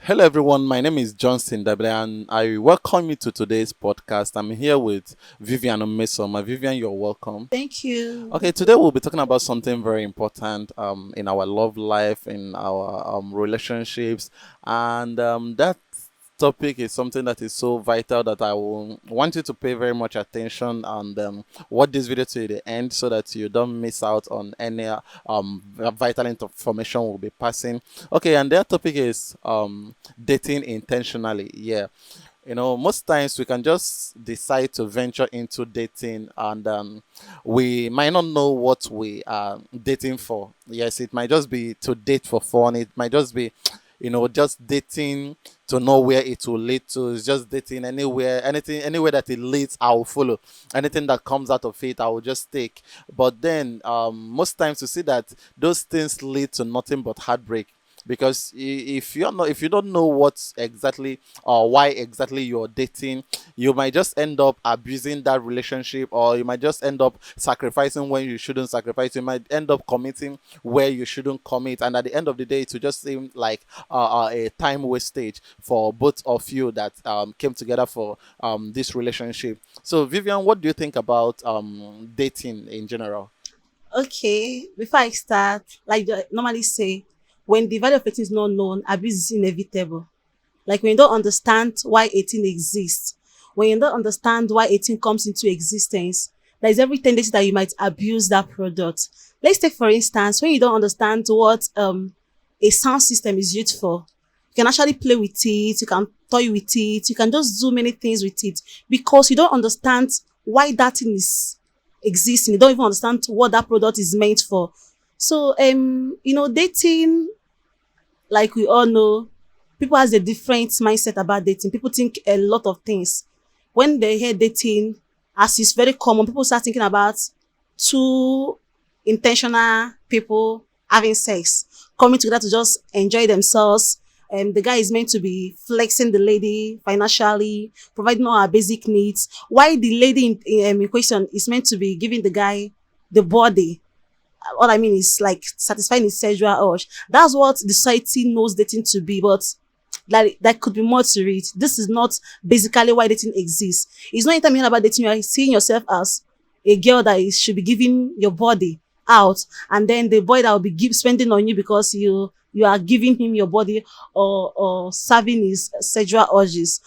Hello, everyone. My name is Johnson Dable, and I welcome you to today's podcast. I'm here with Vivian Omesoma. Vivian, you're welcome. Thank you. Okay, today we'll be talking about something very important in our love life, in our relationships, and that topic is something that is so vital that I will want you to pay very much attention and watch this video to the end so that you don't miss out on any vital information we'll be passing. Okay, and that topic is dating intentionally. Yeah, most times we can just decide to venture into dating and we might not know what we are dating for. Yes, it might just be to date for fun. It might just be, just dating to know where it will lead to. It's just dating anywhere, anything, anywhere that it leads, I will follow. Anything that comes out of it, I will just take. But then, most times you see that those things lead to nothing but heartbreak because if you don't know what exactly or why exactly you're dating, you might just end up abusing that relationship, or you might just end up sacrificing when you shouldn't sacrifice. You might end up committing where you shouldn't commit, and at the end of the day it will just seem like a time wastage for both of you that came together for this relationship. So Vivian, what do you think about dating in general? Okay, before I start, like I normally say, when the value of a thing is not known, abuse is inevitable. Like when you don't understand why 18 exists, when you don't understand why 18 comes into existence, there is every tendency that you might abuse that product. Let's take for instance, when you don't understand what a sound system is used for, you can actually play with it, you can toy with it, you can just do many things with it because you don't understand why that thing is existing. You don't even understand what that product is meant for. So dating, like we all know, people has a different mindset about dating. People think a lot of things. When they hear dating, as is very common, people start thinking about two intentional people having sex, coming together to just enjoy themselves. And the guy is meant to be flexing the lady financially, providing all her basic needs. Why the lady in question is meant to be giving the guy the body. All I mean is like satisfying his sexual urge. That's what the society knows dating to be, but that could be more to it. This is not basically why dating exists. It's not anytime you hear about dating, you are seeing yourself as a girl that should be giving your body out, and then the boy that will be spending on you because you are giving him your body or serving his sexual urges.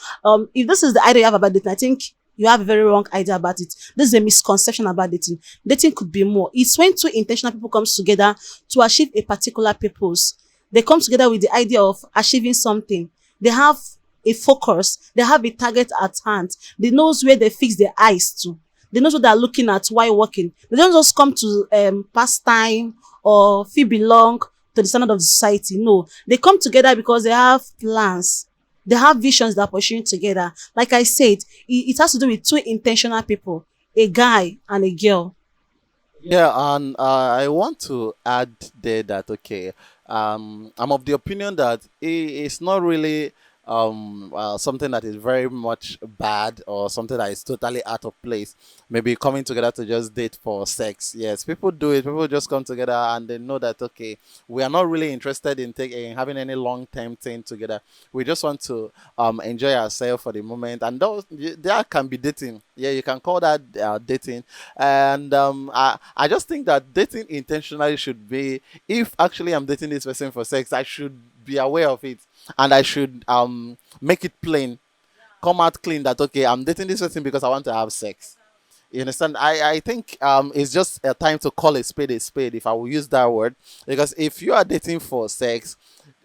If this is the idea you have about dating, I think you have a very wrong idea about it. This is a misconception about dating. Dating could be more. It's when two intentional people comes together to achieve a particular purpose. They come together with the idea of achieving something. They have a focus. They have a target at hand. They knows where they fix their eyes to. They knows what they're looking at while working. They don't just come to pass time or feel belong to the standard of the society. No, they come together because they have plans. They have visions that are pursuing together. Like I said, it has to do with two intentional people, a guy and a girl. Yeah, and I want to add there that okay, I'm of the opinion that it's not really something that is very much bad or something that is totally out of place. Maybe coming together to just date for sex. Yes, people do it. People just come together and they know that okay, we are not really interested in having any long term thing together. We just want to enjoy ourselves for the moment, and that can be dating. Yeah, you can call that dating. And I just think that dating intentionally should be, if actually I'm dating this person for sex, I should be aware of it and I should make it plain, come out clean that okay, I'm dating this person because I want to have sex. You understand? I think it's just a time to call a spade, if I will use that word. Because if you are dating for sex,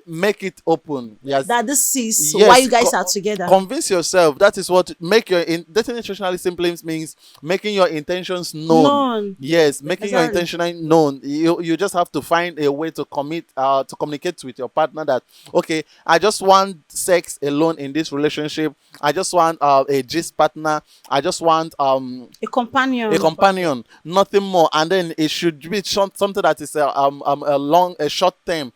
make it open. Yes, That this is why yes, you guys are together. convince yourself. That is what make your dating intentionally simply means making your intentions known. None. Yes, making your Exactly. intention known. You just have to find a way to commit to communicate with your partner that okay, I just want sex alone in this relationship. I just want a gist partner. I just want A a companion. companion, nothing more. And then it should be something that is a short term.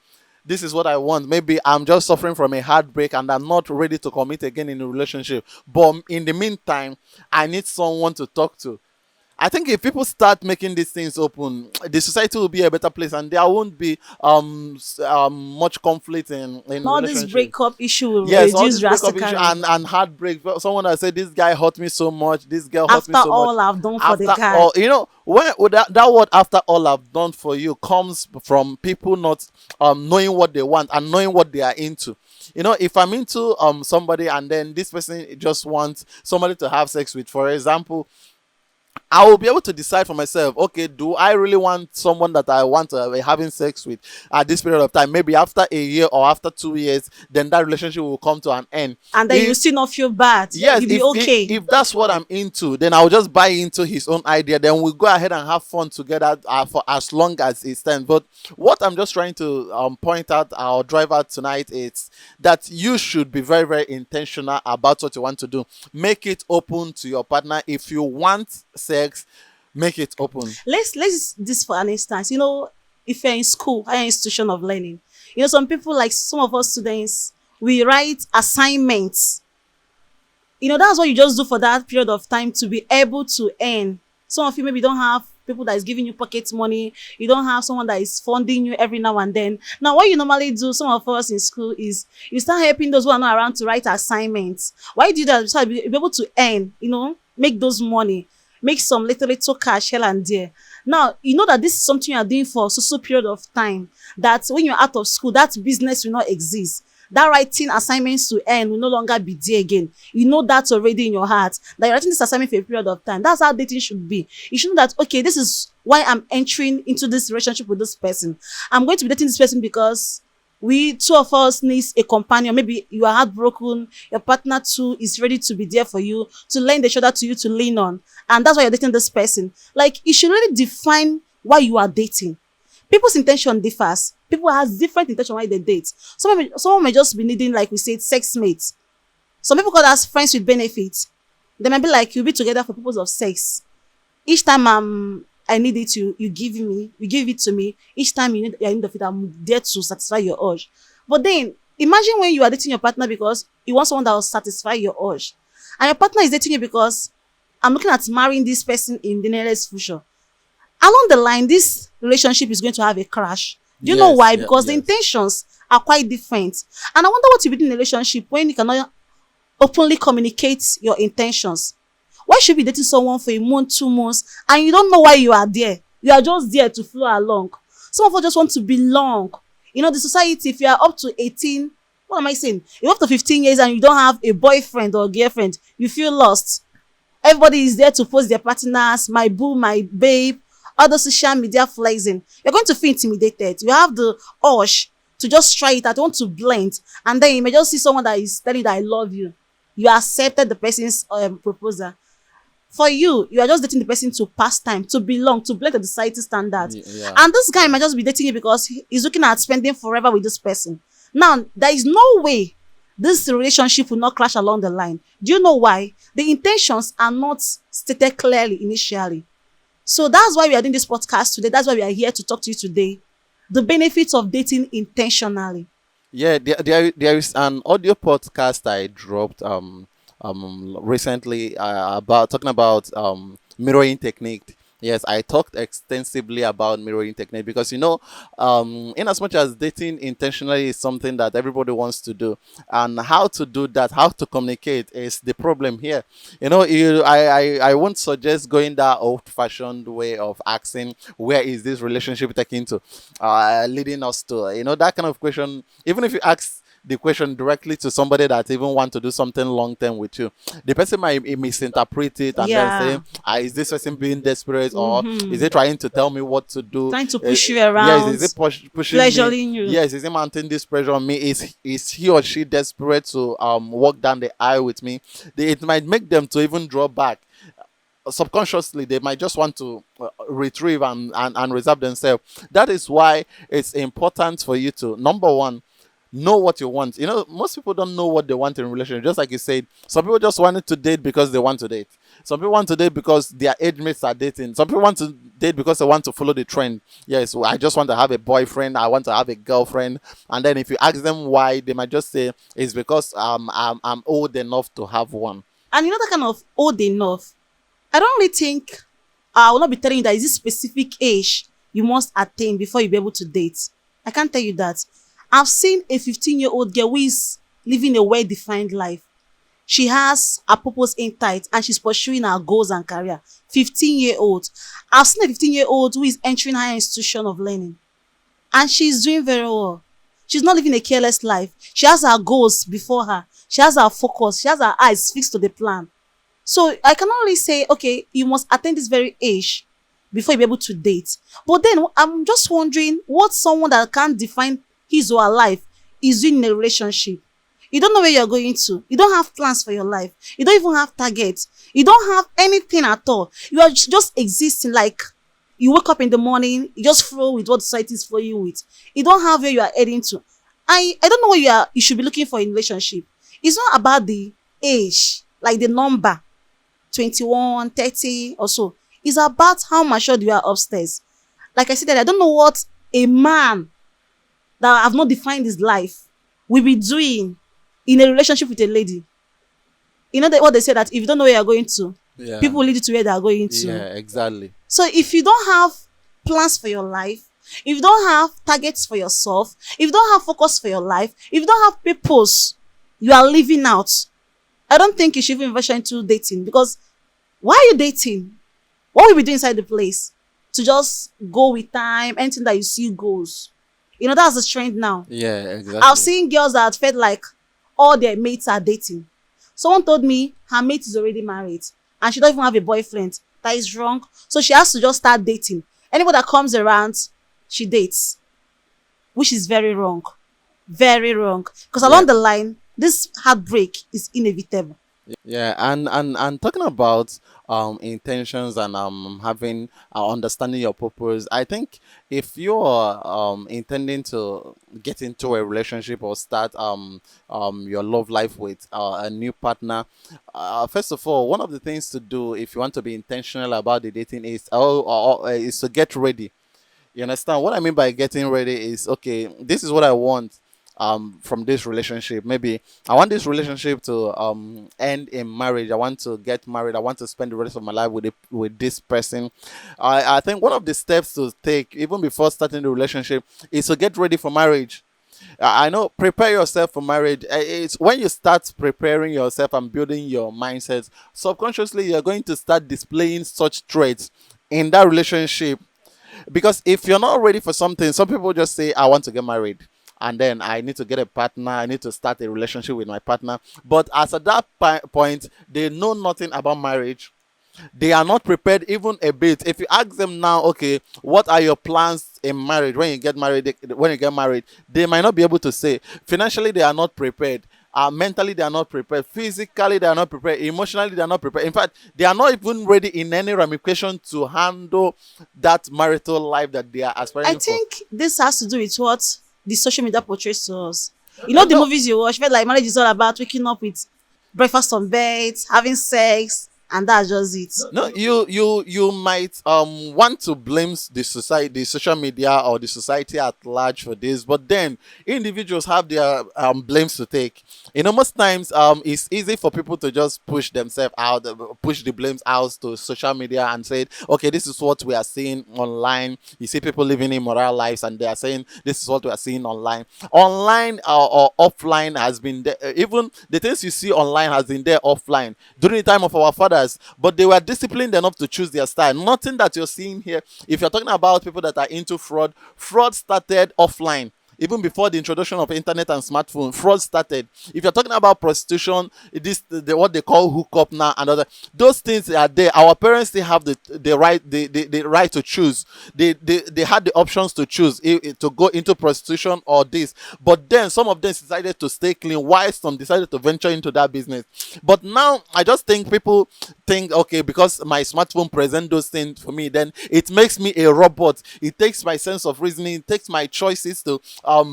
This is what I want. Maybe I'm just suffering from a heartbreak and I'm not ready to commit again in a relationship. But in the meantime, I need someone to talk to. I think if people start making these things open, the society will be a better place, and there won't be much conflict in And all this relationships. breakup issue will Yes, all reduce this breakup issue drastically. and heartbreak. Someone has said this guy hurt me so much, this girl hurt me After so much. all I've done for the After guy. all, when that word "after all I've done for you" comes from people not knowing what they want and knowing what they are into. If I'm into somebody and then this person just wants somebody to have sex with, for example, I will be able to decide for myself, okay, do I really want someone that I want to be having sex with at this period of time? Maybe after a year or after 2 years, then that relationship will come to an end. And then you If still not feel bad. Yes, You'll be okay. if that's what I'm into, then I'll just buy into his own idea. Then we'll go ahead and have fun together for as long as it stands. But what I'm just trying to point out or drive out tonight is that you should be very, very intentional about what you want to do. Make it open to your partner. If you want sex, make it open. Let's this for an instance. If you're in school, higher institution of learning, some people, like some of us students, we write assignments. That's what you just do for that period of time to be able to earn. Some of you maybe don't have people that is giving you pocket money. You don't have someone that is funding you every now and then. Now, what you normally do, some of us in school, is you start helping those who are not around to write assignments. Why do you do that? So be able to earn, make those money, make some little cash here and there. Now, you know that this is something you are doing for so period of time, that when you're out of school, that business will not exist. That writing assignments to earn will no longer be there again. You know that already in your heart, that you're writing this assignment for a period of time. That's how dating should be. You should know that, okay, this is why I'm entering into this relationship with this person. I'm going to be dating this person because two of us needs a companion. Maybe you are heartbroken, your partner too is ready to be there for you, to lend a shoulder to you to lean on. And that's why you're dating this person. Like, you should really define why you are dating. People's intention differs. People have different intention why they date. Someone may just be needing, like we said, sex mates. Some people call that friends with benefits. They might be like, you'll be together for purpose of sex. Each time I need it, you give it to me. Each time you're in need of it, I'm there to satisfy your urge. But then, imagine when you are dating your partner because you want someone that will satisfy your urge. And your partner is dating you because I'm looking at marrying this person in the nearest future. Along the line, this relationship is going to have a crash. Do you know why? Because the intentions are quite different. And I wonder what you do in a relationship when you cannot openly communicate your intentions. Why should you be dating someone for a month, 2 months, and you don't know why you are there? You are just there to flow along. Some of us just want to belong. The society, if you are up to 18, what am I saying? If you're up to 15 years and you don't have a boyfriend or girlfriend, you feel lost. Everybody is there to post their partners, my boo, my babe, other social media flexing. You're going to feel intimidated. You have the urge to just try it. I want to blend. And then you may just see someone that is telling you that I love you. You accepted the person's proposal. For you are just dating the person to pass time, to belong, to blend the society standards. Yeah. And this guy might just be dating you because he's looking at spending forever with this person. Now, there is no way this relationship will not crash along the line. Do you know why? The intentions are not stated clearly initially. So that's why we are doing this podcast today. That's why we are here to talk to you today. The benefits of dating intentionally. Yeah, there is an audio podcast I dropped recently about talking about mirroring technique. Yes, I talked extensively about mirroring technique because in as much as dating intentionally is something that everybody wants to do, and how to do that, how to communicate is the problem here. I won't suggest going that old-fashioned way of asking where is this relationship taking to, leading us to. That kind of question. Even if you ask the question directly to somebody that even want to do something long term with you, the person might misinterpret it and then say, is this person being desperate, or is it trying to tell me what to do? Trying to push you around. Yes, is it pushing pleasuring me? you. Yes, is it mounting this pressure on me? Is he or she desperate to walk down the aisle with me? It might make them to even draw back. Subconsciously they might just want to retrieve and reserve themselves. That is why it's important for you to, number one, know what you want. Most people don't know what they want in a relationship. Just like you said, some people just wanted to date because they want to date. Some people want to date because their age mates are dating. Some people want to date because they want to follow the trend. Yes, I just want to have a boyfriend, I want to have a girlfriend. And then if you ask them why, they might just say it's because I'm old enough to have one. And that kind of old enough, I don't really think I will not be telling you that is this specific age you must attain before you be able to date. I can't tell you that. I've seen a 15-year-old girl who is living a well-defined life. She has her purpose in tight and she's pursuing her goals and career. 15-year-old. I've seen a 15-year-old who is entering higher institution of learning and she's doing very well. She's not living a careless life. She has her goals before her. She has her focus. She has her eyes fixed to the plan. So I cannot really say, okay, you must attain this very age before you be able to date. But then I'm just wondering what someone that can't define his or her life is doing in a relationship. You don't know where you're going to. You don't have plans for your life. You don't even have targets. You don't have anything at all. You are just existing like you wake up in the morning, you just flow with what society is flowing you with. You don't have where you are heading to. I don't know what you should be looking for in relationship. It's not about the age, like the number, 21, 30 or so. It's about how matured you are upstairs. Like I said, I don't know what a man that have not defined his life will be doing in a relationship with a lady. You know what they say, that if you don't know where you're going to, Yeah. people will lead you to where they are going to. Yeah, exactly. So if you don't have plans for your life, if you don't have targets for yourself, if you don't have focus for your life, if you don't have purpose you are living out, I don't think you should even venture into dating. Because why are you dating? What will you be doing inside the place? To just go with time, anything that you see goes. You know, that's the trend now. Yeah, exactly. I've seen girls that felt like all their mates are dating. Someone told me her mate is already married and she don't even have a boyfriend. That is wrong. So she has to just start dating. Anybody that comes around, she dates, which is very wrong. Very wrong. Because along the line, this heartbreak is inevitable. Yeah, and talking about intentions and having understanding your purpose, I think if you're intending to get into a relationship or start your love life with a new partner, first of all, one of the things to do if you want to be intentional about the dating is to get ready. You understand what I mean by getting ready? Is okay, this is what I want from this relationship. Maybe I want this relationship to end in marriage. I want to get married. I want to spend the rest of my life with this person. I think one of the steps to take even before starting the relationship is to get ready for marriage. I know, prepare yourself for marriage. It's when you start preparing yourself and building your mindset, subconsciously you're going to start displaying such traits in that relationship. Because if you're not ready for something, some people just say, I want to get married. And then I need to get a partner. I need to start a relationship with my partner. But as at that point, they know nothing about marriage. They are not prepared even a bit. If you ask them now, okay, what are your plans in marriage when you get married? They might not be able to say. Financially, they are not prepared. Mentally, they are not prepared. Physically, they are not prepared. Emotionally, they are not prepared. In fact, they are not even ready in any ramification to handle that marital life that they are aspiring I for. think this has to do with what the social media portrays to us. You know, the movies you watch, feel like marriage is all about waking up with breakfast on bed, having sex, and that's just it. No, you might want to blame the society, the social media, or the society at large for this, but then individuals have their blames to take. You know, most times it's easy for people to just push themselves out, push the blames out to social media and say, okay, this is what we are seeing online. You see people living immoral lives, and they are saying this is what we are seeing online. Online or offline has been there. Even the things you see online has been there offline during the time of our fathers. But they were disciplined enough to choose their style. Nothing that you're seeing here. If you're talking about people that are into fraud started offline. Even before the introduction of internet and smartphone, fraud started. If you're talking about prostitution, what they call hookup now and other, those things are there. Our parents still have the right to choose. They had the options to choose to go into prostitution or this. But then some of them decided to stay clean, while some decided to venture into that business. But now I just think people think, okay, because my smartphone present those things for me, then it makes me a robot. It takes my sense of reasoning, it takes my choices to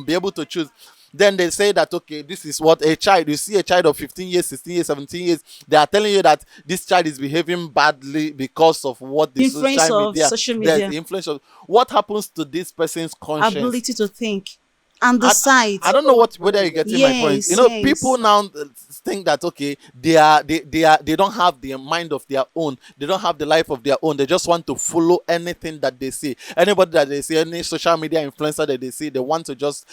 be able to choose. Then they say that, okay, this is what a child, you see a child of 15 years, 16 years, 17 years, they are telling you that this child is behaving badly because of what the social media. The influence of what happens to this person's conscience, ability to think and decide. I don't know whether you're getting my point. Yes, You know, yes. people now think that okay, they don't have the mind of their own, they don't have the life of their own, they just want to follow anything that they see, anybody that they see, any social media influencer that they see, they want to just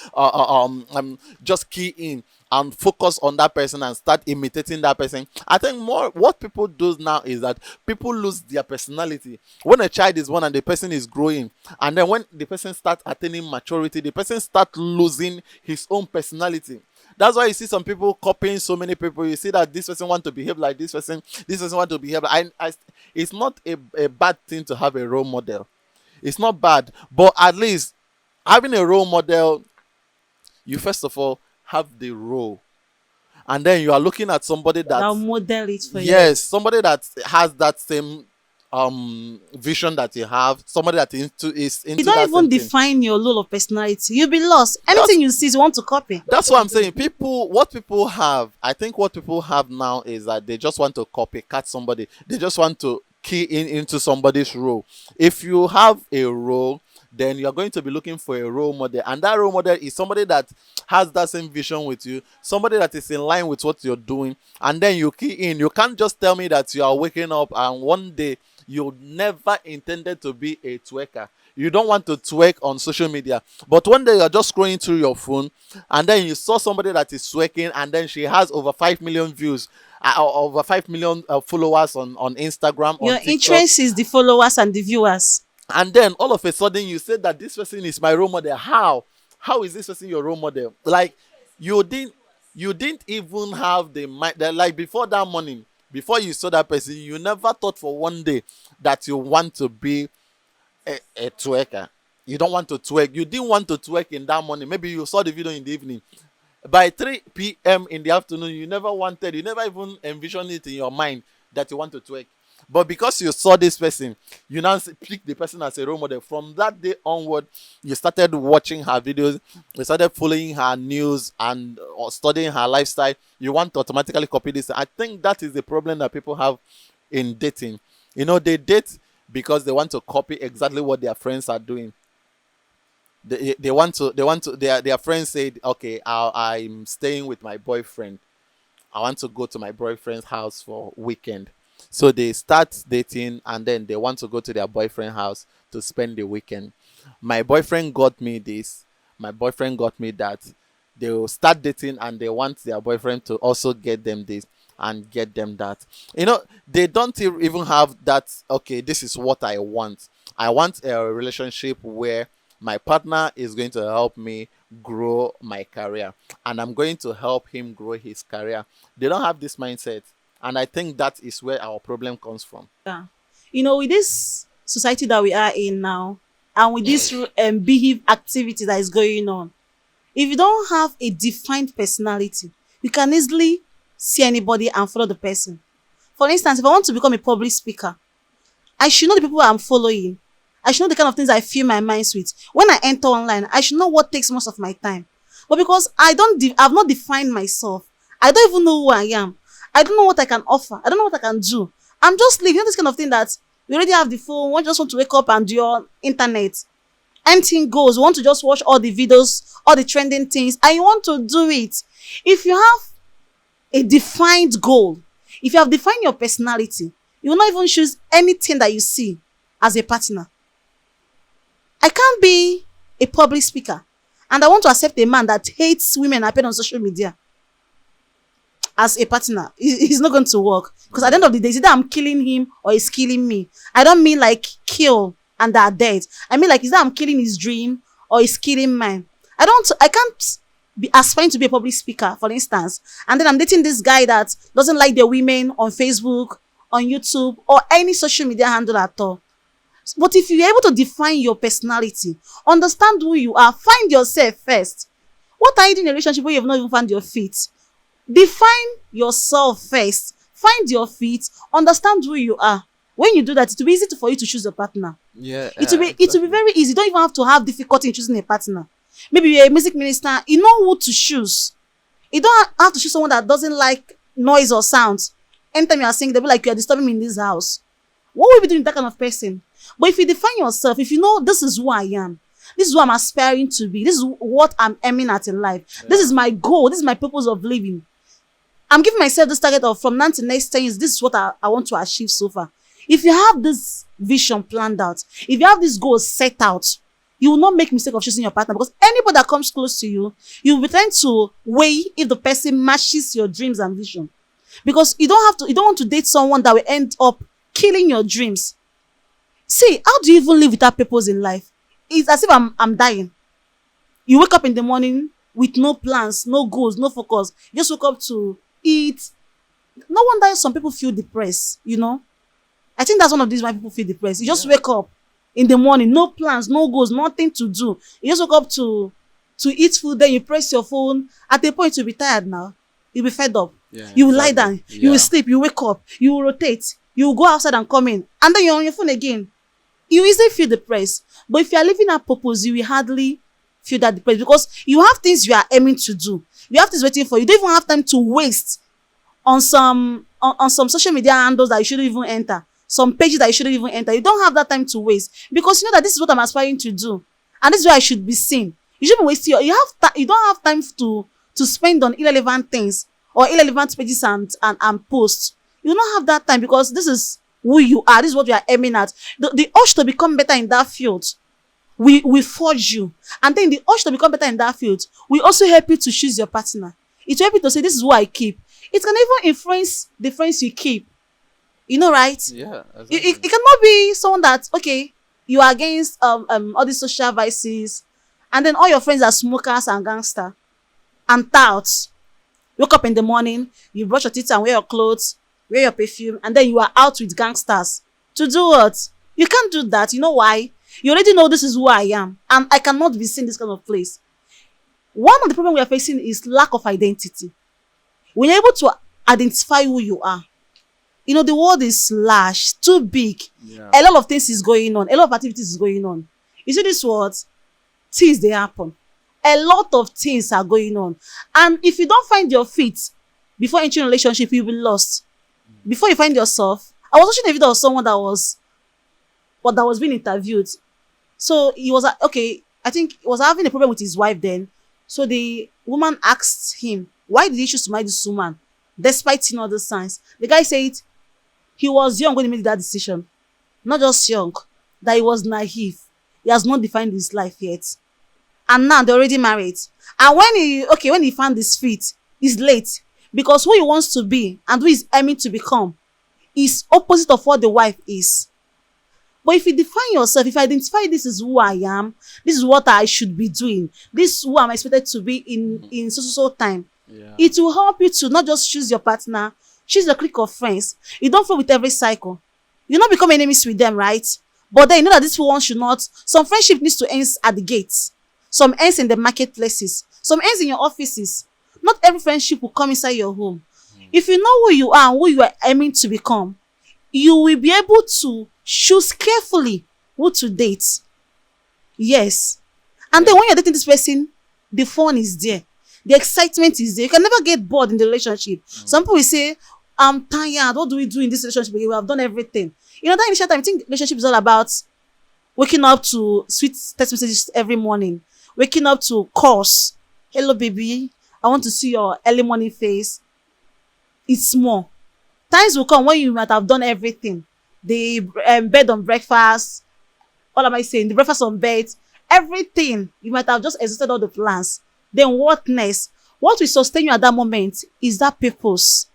key in and focus on that person and start imitating that person. I think more what people do now is that people lose their personality. When a child is born and the person is growing, and then when the person starts attaining maturity, the person starts losing his own personality. That's why you see some people copying so many people. You see that this person want to behave like this person want to behave. It's not a bad thing to have a role model. It's not bad, but at least having a role model, you first of all have the role, and then you are looking at somebody that, I'll model it for you. yes, somebody that has that same vision that you have, somebody that is into You don't that even same thing. define your role of personality. You'll be lost. Anything you see, you want to copy. That's what I'm saying. What people have, I think what people have now is that they just want to copycat somebody. They just want to key in into somebody's role. If you have a role, then you're going to be looking for a role model. And that role model is somebody that has that same vision with you, somebody that is in line with what you're doing. And then you key in. You can't just tell me that you are waking up and one day you never intended to be a twerker. You don't want to twerk on social media, but one day you're just scrolling through your phone and then you saw somebody that is twerking, and then she has over 5 million views, over 5 million followers on Instagram, on Your TikTok. interest is the followers and the viewers. And then all of a sudden you say that this person is my role model. How is this person your role model? Like you didn't even have the mind that, like, before that morning, before you saw that person, you never thought for one day that you want to be a twerker. You don't want to twerk. You didn't want to twerk in that morning. Maybe you saw the video in the evening. By 3 p.m. in the afternoon, you never even envisioned it in your mind that you want to twerk. But because you saw this person, you now pick the person as a role model. From that day onward, you started watching her videos, you started following her news and or studying her lifestyle. You want to automatically copy this. I think that is the problem that people have in dating. You know, they date because they want to copy exactly what their friends are doing. Their friends said, okay, I'm staying with my boyfriend. I want to go to my boyfriend's house for weekend. So they start dating and then they want to go to their boyfriend's house to spend the weekend. My boyfriend got me this. My boyfriend got me that. They will start dating and they want their boyfriend to also get them this and get them that. You know, they don't even have that, okay, this is what I want. I want a relationship where my partner is going to help me grow my career and I'm going to help him grow his career. They don't have this mindset. And I think that is where our problem comes from. Yeah. You know, with this society that we are in now, and with this behave activity that is going on, if you don't have a defined personality, you can easily see anybody and follow the person. For instance, if I want to become a public speaker, I should know the people I'm following. I should know the kind of things I fill my minds with. When I enter online, I should know what takes most of my time. But because I've not defined myself, I don't even know who I am. I don't know what I can offer. I don't know what I can do. I'm just living, you know, this kind of thing that we already have the phone. We just want to wake up and do your internet. Anything goes. We want to just watch all the videos, all the trending things, and you want to do it. If you have a defined goal, if you have defined your personality, you will not even choose anything that you see as a partner. I can't be a public speaker and I want to accept a man that hates women appearing on social media as a partner. It's not going to work, because at the end of the day, it's either I'm killing him or he's killing me. I don't mean like kill and they're dead. I mean like, is that I'm killing his dream or he's killing mine. I can't be aspiring to be a public speaker, for instance, and then I'm dating this guy that doesn't like the women on Facebook, on YouTube, or any social media handle at all. But if you're able to define your personality, understand who you are, find yourself first. What are you doing in a relationship where you've not even found your feet? Define yourself first. Find your feet. Understand who you are. When you do that, it will be easy for you to choose a partner. Yeah, It will be very easy. You don't even have to have difficulty in choosing a partner. Maybe you're a music minister, you know who to choose. You don't have to choose someone that doesn't like noise or sounds. Anytime you are singing, they'll be like, you are disturbing me in this house. What will you be doing with that kind of person? But if you define yourself, if you know this is who I am, this is who I'm aspiring to be, this is what I'm aiming at in life, this is my goal, this is my purpose of living, I'm giving myself this target of from now to next 10 years, this is what I want to achieve so far. If you have this vision planned out, if you have this goal set out, you will not make mistake of choosing your partner, because anybody that comes close to you, you will be trying to weigh if the person matches your dreams and vision. Because you don't want to date someone that will end up killing your dreams. See, how do you even live without purpose in life? It's as if I'm dying. You wake up in the morning with no plans, no goals, no focus. You just wake up to eat. No wonder some people feel depressed, you know. I think that's one of these why people feel depressed. You just wake up in the morning, no plans, no goals, nothing to do. You just wake up to eat food, then you press your phone. At a point, you'll be tired now. You'll be fed up. Yeah, You will lie exactly. down. You will Yeah. sleep. You wake up. You will rotate. You will go outside and come in. And then you're on your phone again. You easily feel depressed. But if you are living a purpose, you will hardly feel that depressed, because you have things you are aiming to do. You have things waiting for you. You don't even have time to waste on some social media handles that you shouldn't even enter, some pages that you shouldn't even enter. You don't have that time to waste, because you know that this is what I'm aspiring to do, and this is where I should be seen. You shouldn't waste you don't have time to spend on irrelevant things or irrelevant pages and posts. You don't have that time, because this is who you are. This is what you are aiming at. The urge to become better in that field we forge you, and then the urge to become better in that field will also help you to choose your partner. It will help you to say, this is who I keep. It can even influence the friends you keep, you know, right? Yeah, It cannot be someone that, okay, you are against all these social vices, and then all your friends are smokers and gangster and touts. Wake up in the morning, you brush your teeth and wear your clothes, wear your perfume, and then you are out with gangsters to do what? You can't do that. You know why? You already know this is who I am, and I cannot be seen in this kind of place. One of the problems we are facing is lack of identity. When you're able to identify who you are, you know, the world is large, too big. Yeah. A lot of things is going on. A lot of activities is going on. You see this world, things they happen. A lot of things are going on. And if you don't find your feet before entering a relationship, you'll be lost. Before you find yourself, I was watching a video of someone that was being interviewed. So he was okay, I think he was having a problem with his wife then. So the woman asked him, why did he choose to marry this woman despite seeing all the signs? The guy said he was young when he made that decision. Not just young, that he was naive. He has not defined his life yet. And now they're already married. And when he found his feet, it's late. Because who he wants to be and who he's aiming to become is opposite of what the wife is. But if you define yourself, if you identify, this is who I am, this is what I should be doing, this is who I'm expected to be in so time, Yeah. it will help you to not just choose your partner, choose your clique of friends. You don't fall with every cycle. You not become enemies with them, right? But then you know that this one should not. Some friendship needs to end at the gates. Some ends in the marketplaces. Some ends in your offices. Not every friendship will come inside your home. If you know who you are and who you are aiming to become, you will be able to choose carefully who to date. Yes. And then when you're dating this person, the fun is there. The excitement is there. You can never get bored in the relationship. Some people will say, I'm tired. What do we do in this relationship? We have done everything. You know, that initial time, I think relationship is all about waking up to sweet text messages every morning. Waking up to calls. Hello, baby. I want to see your early morning face. It's more. Times will come when you might have done everything. The bed on breakfast. What am I saying? The breakfast on bed. Everything. You might have just exhausted all the plans. Then what next? What will sustain you at that moment is that purpose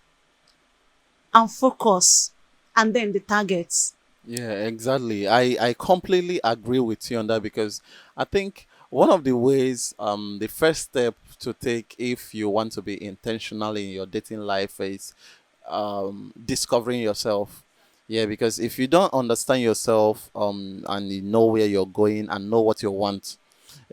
and focus, and then the targets. Yeah, exactly. I completely agree with you on that, because I think one of the ways, the first step to take if you want to be intentional in your dating life is discovering yourself. Yeah, because if you don't understand yourself, and you know where you're going and know what you want,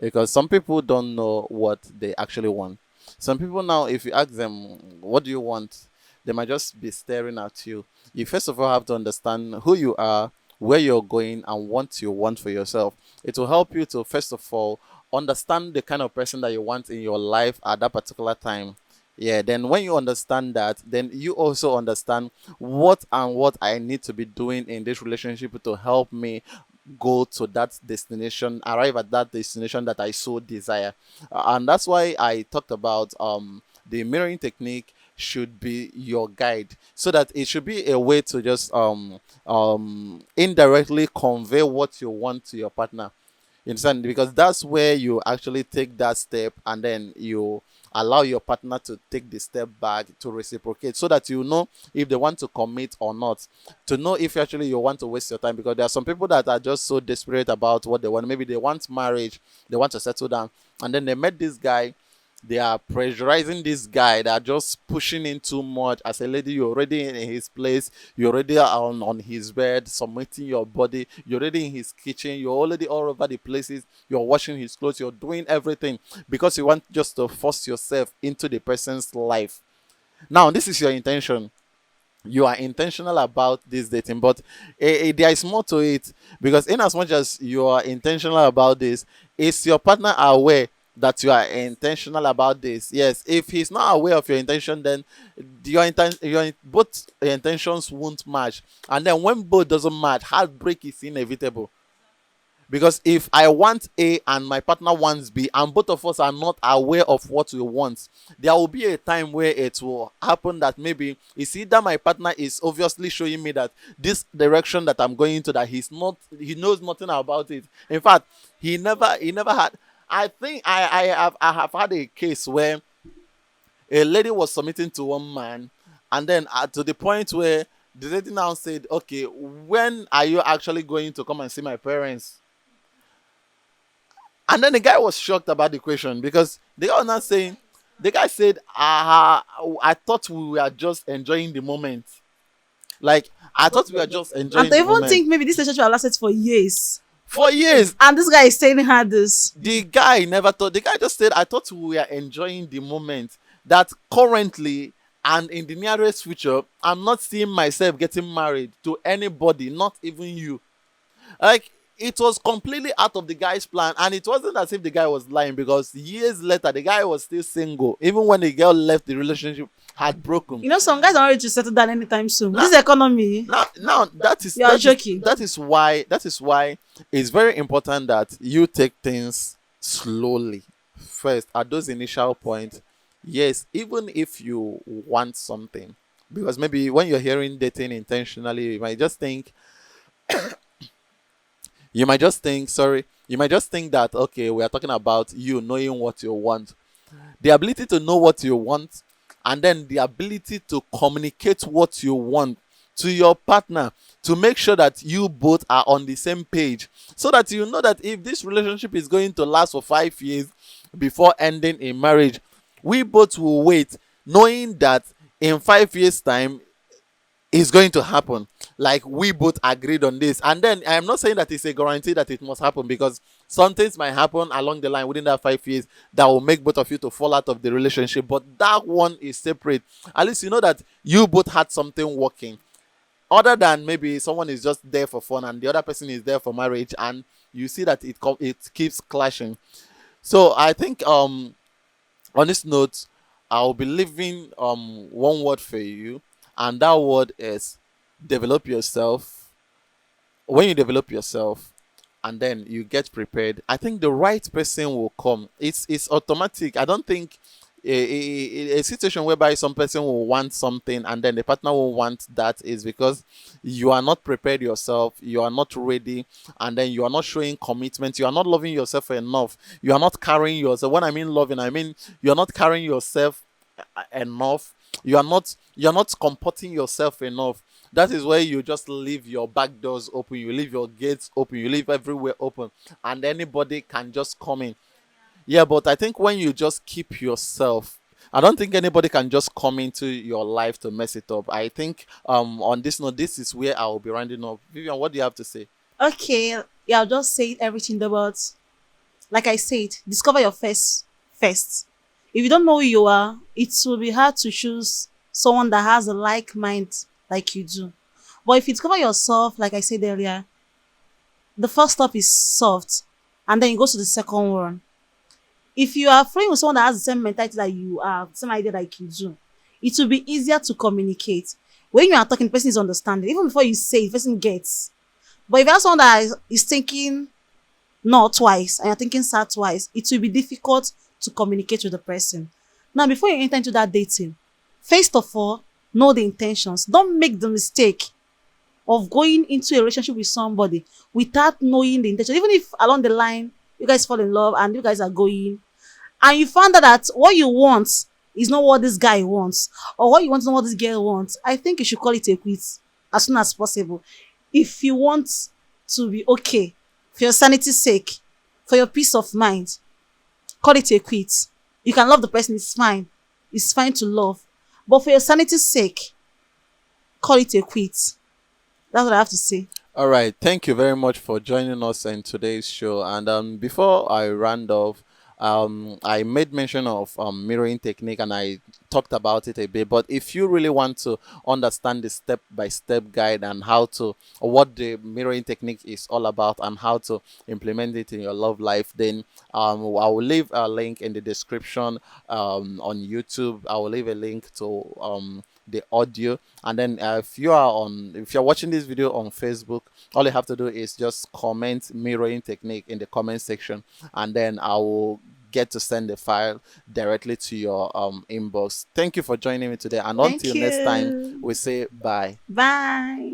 because some people don't know what they actually want. Some people now, if you ask them, what do you want? They might just be staring at you. You first of all have to understand who you are, where you're going, and what you want for yourself. It will help you to, first of all, understand the kind of person that you want in your life at that particular time. Yeah, then when you understand that, then you also understand what I need to be doing in this relationship to help me go to that destination, arrive at that destination that I so desire. And that's why I talked about the mirroring technique, should be your guide, so that it should be a way to just indirectly convey what you want to your partner. You understand? Because that's where you actually take that step, and then you allow your partner to take the step back to reciprocate, so that you know if they want to commit or not, to know if actually you want to waste your time. Because there are some people that are just so desperate about what they want. Maybe they want marriage, they want to settle down, and then they met this guy, they are pressurizing this guy, they are just pushing in too much. As a lady, you're already in his place, you're already on his bed submitting your body, you're already in his kitchen, you're already all over the places, you're washing his clothes, you're doing everything, because you want just to force yourself into the person's life. Now this is your intention, you are intentional about this dating, but there is more to it. Because in as much as you are intentional about this, is your partner aware that you are intentional about this? Yes. If he's not aware of your intention, then both intentions won't match, and then when both doesn't match, heartbreak is inevitable. Because if I want A and my partner wants B, and both of us are not aware of what we want, there will be a time where it will happen that maybe it's either my partner is obviously showing me that this direction that I'm going to, that he knows nothing about it. In fact, he never had. I think I have had a case where a lady was submitting to one man, and then to the point where the lady now said, "Okay, when are you actually going to come and see my parents?" And then the guy was shocked about the question, because they are not saying, the guy said, I thought we were just enjoying the moment. Like, I thought we were just enjoying And to the even moment. think maybe this relationship will lasted for years. For years, And this guy is telling her this. the guy never thought, the guy just said, I thought we were enjoying the moment. That currently and in the nearest future, I'm not seeing myself getting married to anybody, not even you. Like, it was completely out of the guy's plan, and it wasn't as if the guy was lying, because years later the guy was still single, even when the girl left, the relationship had broken. You know, some guys are ready to settle down anytime soon. This economy. Now that is You are joking. that is why it's very important that you take things slowly first at those initial points. Yes, even if you want something, because maybe when you're hearing dating intentionally, you might just think that, okay, we are talking about you knowing what you want. The ability to know what you want, and then the ability to communicate what you want to your partner, to make sure that you both are on the same page, so that you know that if this relationship is going to last for 5 years before ending in marriage, we both will wait, knowing that in 5 years time is going to happen. Like, we both agreed on this. And then I'm not saying that it's a guarantee that it must happen, because some things might happen along the line within that 5 years that will make both of you to fall out of the relationship. But that one is separate. At least you know that you both had something working. Other than maybe someone is just there for fun and the other person is there for marriage, and you see that it keeps clashing. So I think on this note, I'll be leaving one word for you, and that word is develop yourself. When you develop yourself and then you get prepared, I think the right person will come. It's automatic. I don't think a situation whereby some person will want something and then the partner will want that is because you are not prepared yourself, you are not ready, and then you are not showing commitment, you are not loving yourself enough, you are not carrying yourself. When I mean loving, I mean you are not carrying yourself enough, you are not comporting yourself enough. That is where you just leave your back doors open, you leave your gates open, you leave everywhere open, and anybody can just come in. Yeah, but I think when you just keep yourself, I don't think anybody can just come into your life to mess it up. I think on this note, this is where I will be rounding up. Vivian, what do you have to say? Okay, yeah, I'll just say everything about, like I said, discover your first. If you don't know who you are, it will be hard to choose someone that has a like mind like you do. But if you discover yourself, like I said earlier, the first step is soft, and then you go to the second one. If you are friends with someone that has the same mentality that you have, same idea like you do, it will be easier to communicate. When you are talking, the person is understanding. Even before you say it, the person gets. But if you have someone that is thinking no twice and you're thinking sad twice, it will be difficult to communicate with the person. Now, before you enter into that dating, First of all, know the intentions. Don't make the mistake of going into a relationship with somebody without knowing the intention. Even if along the line you guys fall in love and you guys are going, and you found out that what you want is not what this guy wants, or what you want is not what this girl wants, I think you should call it a quit as soon as possible. If you want to be okay, for your sanity's sake, for your peace of mind, call it a quit. You can love the person, it's fine. It's fine to love. But for your sanity's sake, call it a quit. That's what I have to say. All right. Thank you very much for joining us in today's show. And before I round off, I made mention of mirroring technique and I talked about it a bit. But if you really want to understand the step by step guide and how to, or what the mirroring technique is all about and how to implement it in your love life, then I will leave a link in the description on YouTube. I will leave a link to the audio, and then if you're watching this video on Facebook, all you have to do is just comment mirroring technique in the comment section, and then I will get to send the file directly to your inbox. Thank you for joining me today, and Thank until next time, you. we say bye. Bye.